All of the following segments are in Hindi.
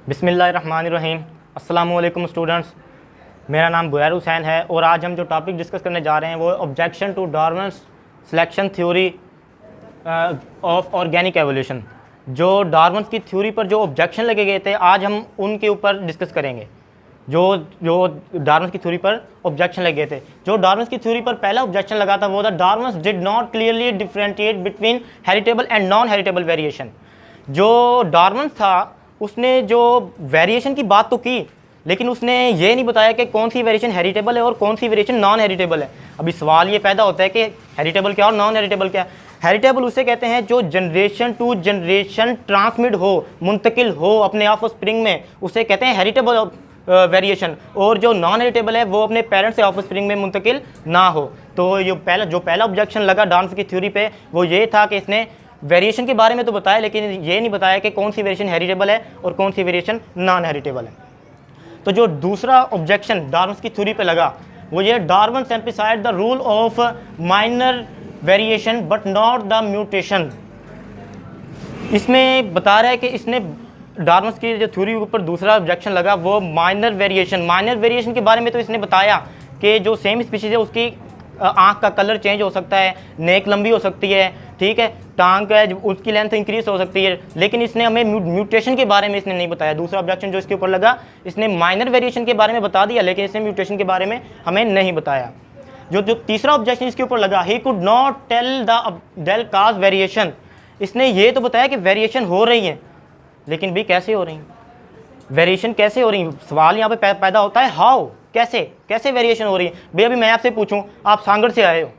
बिस्मिल्लाहिर्रहमानिर्रहीम। अस्सलाम वालेकुम स्टूडेंट्स, मेरा नाम बुयार हुसैन है और आज हम जो टॉपिक डिस्कस करने जा रहे हैं वो objection to Darwin's selection theory of organic evolution. जो डार्विन्स की थ्योरी पर जो ऑब्जेक्शन लगे गए थे आज हम उनके ऊपर डिस्कस करेंगे। जो डार्विन्स की थ्योरी पर ऑब्जेक्शन लगे थे, जो डार्विन्स की थ्योरी पर पहला ऑब्जेक्शन लगा था वो था Darwin's did not clearly differentiate between heritable and non heritable variation. जो डार्विन था उसने जो वेरिएशन की बात तो की, लेकिन उसने ये नहीं बताया कि कौन सी वेरिएशन हेरिटेबल है और कौन सी वेरिएशन नॉन हेरिटेबल है। अभी सवाल ये पैदा होता है कि हेरिटेबल क्या और नॉन हेरिटेबल क्या। हेरिटेबल उसे कहते हैं जो जनरेशन टू जनरेशन ट्रांसमिट हो, मुंतकिल हो अपने ऑफ स्प्रिंग में, उसे कहते हैं हेरिटेबल वेरिएशन। और जो नॉन हेरिटेबल है वो अपने पेरेंट्स से ऑफ स्प्रिंग में मुंतकिल ना हो। तो जो पहला ऑब्जेक्शन लगा डार्विन की थ्योरी पे वो ये था कि इसने वेरिएशन के बारे में तो बताया, लेकिन ये नहीं बताया कि कौन सी वेरिएशन हेरिटेबल है और कौन सी वेरिएशन नॉन हेरिटेबल है। तो जो दूसरा ऑब्जेक्शन डार्विन की थ्योरी पे लगा वो ये Darwin emphasized the rule of minor variation but not the mutation. इसमें बता रहा है कि इसने डार्विन की जो थ्योरी के ऊपर दूसरा ऑब्जेक्शन लगा वो माइनर वेरिएशन के बारे में तो इसने बताया कि जो सेम स्पीशीज है उसकी आँख का कलर चेंज हो सकता है, नेक लंबी हो सकती है, ठीक है, टांग है उसकी लेंथ इंक्रीज हो सकती है, लेकिन इसने हमें म्यूटेशन के बारे में इसने नहीं बताया। दूसरा ऑब्जेक्शन जो इसके ऊपर लगा, इसने माइनर वेरिएशन के बारे में बता दिया लेकिन इसने म्यूटेशन के बारे में हमें नहीं बताया। जो तीसरा ऑब्जेक्शन इसके ऊपर लगा, he could not tell the dell cause variation. इसने ये तो बताया कि वेरिएशन हो रही है, लेकिन भी कैसे हो रही है, वेरिएशन कैसे हो रही है। सवाल यहाँ पे पैदा होता है हाउ, कैसे वेरिएशन हो रही है। भाई अभी मैं आपसे पूछूं, आप सांगड़ से आए हो,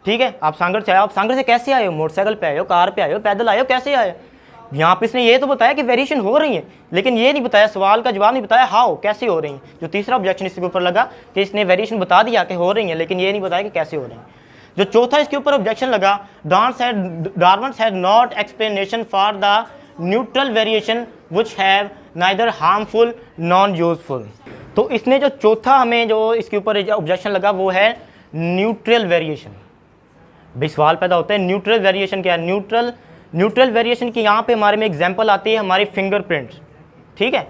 ठीक है, आप सांगड़ से आए, आप सांगड़ से कैसे आए हो, मोटरसाइकिल पे आए हो, कार पे आए हो, पैदल आए हो, कैसे आए। यहाँ पे इसने ये तो बताया कि वेरिएशन हो रही है, लेकिन ये नहीं बताया, सवाल का जवाब नहीं बताया हाउ, कैसे हो रही है। जो तीसरा ऑब्जेक्शन इसके ऊपर लगा कि इसने वेरिएशन बता दिया कि हो रही है, लेकिन ये नहीं बताया कि कैसे हो रही है। जो चौथा इसके ऊपर ऑब्जेक्शन लगा, Darwin had not explanation for the neutral variation which have neither harmful non useful. तो इसने जो चौथा हमें जो इसके ऊपर ऑब्जेक्शन लगा वो है न्यूट्रल वेरिएशन। भाई सवाल पैदा होता है न्यूट्रल वेरिएशन क्या है। न्यूट्रल वेरिएशन की यहाँ पे हमारे में एग्जांपल आती है हमारी फिंगरप्रिंट, ठीक है,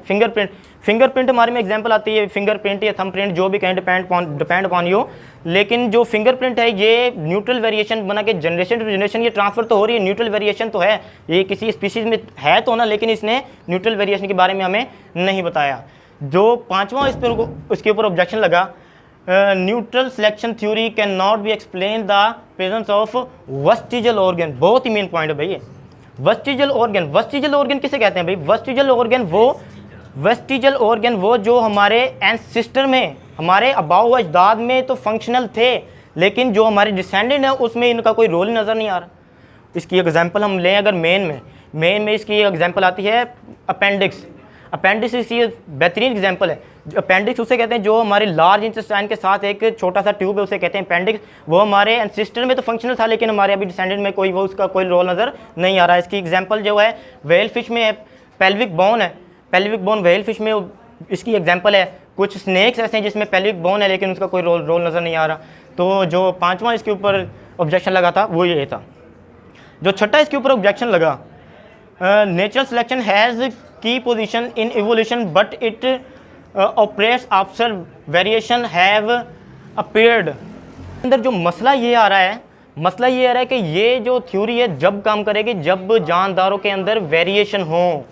फिंगरप्रिंट हमारे में एग्जांपल आती है, फिंगरप्रिंट या थंबप्रिंट जो भी कहें, डिपेंड अपॉन यू। लेकिन जो फिंगरप्रिंट है ये न्यूट्रल वेरिएशन बना के जनरेशन टू जनरेशन ये ट्रांसफर तो हो रही है, न्यूट्रल वेरिएशन तो है, ये किसी स्पीशीज में है तो ना, लेकिन इसने न्यूट्रल वेरिएशन के बारे में हमें नहीं बताया। जो पांचवा इसके ऊपर ऑब्जेक्शन लगा, neutral selection theory can not be explain the presence of vestigial organ. बहुत ही मेन पॉइंट है भाई ये वेस्टिजियल ऑर्गन किसे कहते हैं भाई। वेस्टिजियल ऑर्गन वो जो हमारे एंसेस्टर में, हमारे आबाओ अजदाद में तो फंक्शनल थे, लेकिन जो हमारे डिसेंडेंट है उसमें इनका कोई रोल नज़र नहीं आ रहा। इसकी एग्जांपल हम लें अगर मेन में इसकी एग्जांपल आती है अपेंडिक्स इसकी बेहतरीन एग्जांपल है। अपेंडिक्स उसे कहते हैं जो हमारे लार्ज इंटेस्टाइन के साथ एक छोटा सा ट्यूब है, उसे कहते हैं अपेंडिक्स। वो हमारे एंसेस्टर में तो फंक्शनल था, लेकिन हमारे अभी डिसेंडेंट में कोई उसका कोई रोल नज़र नहीं आ रहा है। इसकी एग्जांपल जो है व्हेल फिश में पेल्विक बोन है, पेल्विक बोन व्हेल फिश में इसकी एग्जांपल है। कुछ स्नेक्स ऐसे हैं जिसमें पेल्विक बोन है लेकिन उसका कोई रोल नज़र नहीं आ रहा। तो जो पाँचवा इसके ऊपर ऑब्जेक्शन लगा था वो ये था। जो छठा इसके ऊपर ऑब्जेक्शन लगा, नेचुरल सिलेक्शन हैज़ की position in evolution but it operates after variation have appeared. अंदर जो मसला ये आ रहा है कि ये जो थ्योरी है जब काम करेगी जब जानदारों के अंदर वेरिएशन हो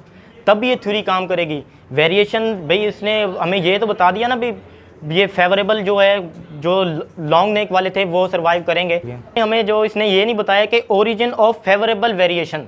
तब ये थ्योरी काम करेगी। वेरिएशन भाई इसने हमें ये तो बता दिया ना भाई, ये फेवरेबल जो है, जो लॉन्ग नेक वाले थे वो सर्वाइव करेंगे। हमें जो इसने ये नहीं बताया कि ओरिजिन ऑफ फेवरेबल वेरिएशन,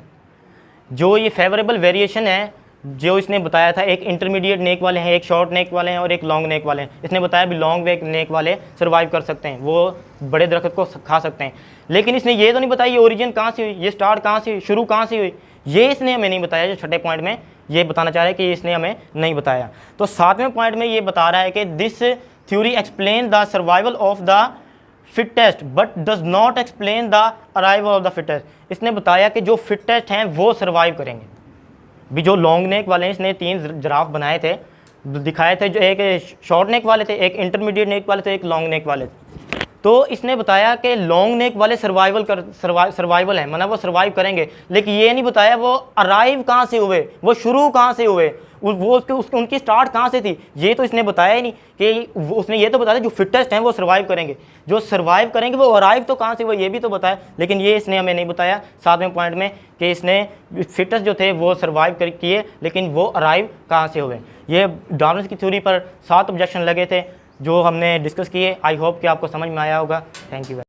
जो ये फेवरेबल वेरिएशन है जो इसने बताया था, एक इंटरमीडिएट नेक वाले हैं, एक शॉर्ट नेक वाले हैं और एक लॉन्ग नेक वाले हैं। इसने बताया भी लॉन्ग नेक वाले सर्वाइव कर सकते हैं, वो बड़े दरख्त को खा सकते हैं, लेकिन इसने ये तो नहीं बताया ये ओरिजिन कहाँ से हुई, ये स्टार्ट कहाँ से हुई, शुरू कहाँ से हुई, ये इसने हमें नहीं बताया। जो छठे पॉइंट में ये बताना चाह रहा है कि इसने हमें नहीं बताया। तो सातवें पॉइंट में ये बता रहा है कि this theory explain the survival of the fittest but does not explain the arrival of the fittest. इसने बताया कि जो फिटेस्ट हैं वो सर्वाइव करेंगे। भी जो लॉन्ग नेक वाले हैं, इसने 3 जिराफ बनाए थे, दिखाए थे, जो एक शॉर्ट नेक वाले थे, एक इंटरमीडिएट नेक वाले थे, एक लॉन्ग नेक वाले थे। तो इसने बताया कि लॉन्ग नेक वाले सर्वाइवल है, मतलब वो सर्वाइव करेंगे, लेकिन ये नहीं बताया वो अराइव कहाँ से हुए, वो शुरू कहाँ से हुए, वो उनकी स्टार्ट कहाँ से थी, ये तो इसने बताया ही नहीं। कि उसने ये तो बताया जो फिटेस्ट हैं वो सर्वाइव करेंगे, जो सर्वाइव करेंगे वो अराइव तो कहाँ से हुए ये भी तो बताया, लेकिन ये इसने हमें नहीं बताया 7वें पॉइंट में कि इसने फिटेस्ट जो थे वो सर्वाइव किए, लेकिन वो अराइव कहाँ से हुए। ये डार्विन की थ्योरी पर 7 ऑब्जेक्शन लगे थे जो हमने डिस्कस किए। आई होप कि आपको समझ में आया होगा। Thank you.